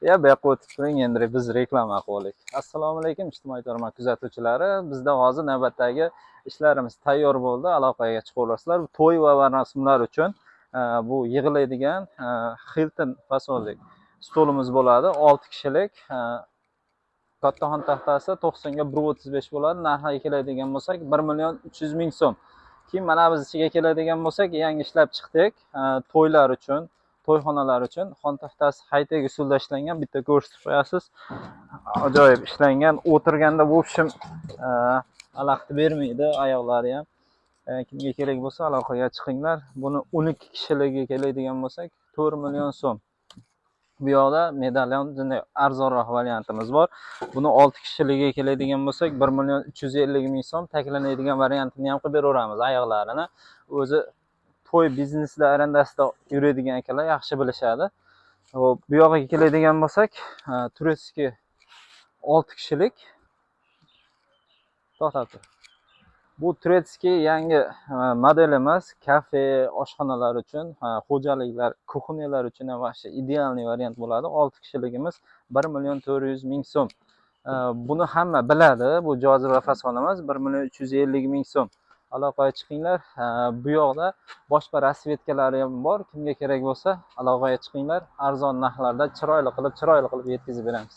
Ya bu yoqqa o'tib turing, endi biz reklama qilaylik. Assalomu alaykum ijtimoiy tarmoq kuzatuvchilari. Bizda hozir navbatdagi ishlarimiz tayyor bo'ldi. Aloqaga chiqaverasizlar. To'y va marosimlar uchun bu yig'iladigan Hilton fasonli stolimiz bo'ladi. 6 kishilik kattaxon taxtasi 90 ga 1.35 bo'ladi. Narxiga keladigan bo'lsak 1.300.000 so'm. Keyin mana biz ichiga keladigan bo'lsak, yangi ishlab chiqdik. To'ylar uchun, to'yxonalar uchun xon taxtasi high-tech usulda ishlangan. Bitta ko'rsatib qo'yasiz. Ajoyib ishlangan. O'tirganda bu ishim alaqti bermaydi, oyoqlari ham. Kimga kerak bo'lsa aloqaga chiqinglar. Buni 12 kishilikka keladigan bo'lsak 4 million so'm. Bu yoqda medalyon bunday arzonroq variantimiz bor. Buni 6 kishilikka keladigan bo'lsak 1.350.000 so'm. Taklanadigan variantini ham qilib beraveramiz oyoqlarini. O'zi to'y biznesida arendasida yuradigan akalar yaxshi bilishadi. Hop, bu yoqqa keladigan bo'lsak, turistik 6 kishilik to'xtatib. Bu turetskiy yangi modelimiz, kafe, oshxonalar uchun, xo'jaliklar, kuxnelar uchun ham vaqti idealniy variant bo'ladi. 6 kishiligimiz 1.400.000 so'm. Buni hamma biladi. Bu joziba fasonimiz 1.350.000 so'm. Aloqaga chiqinglar. Bu yoqda boshqa rasvetkalari ham bor. Kimga kerak bo'lsa aloqaga chiqinglar. Arzon narxlarda chiroyli qilib yetkazib beramiz.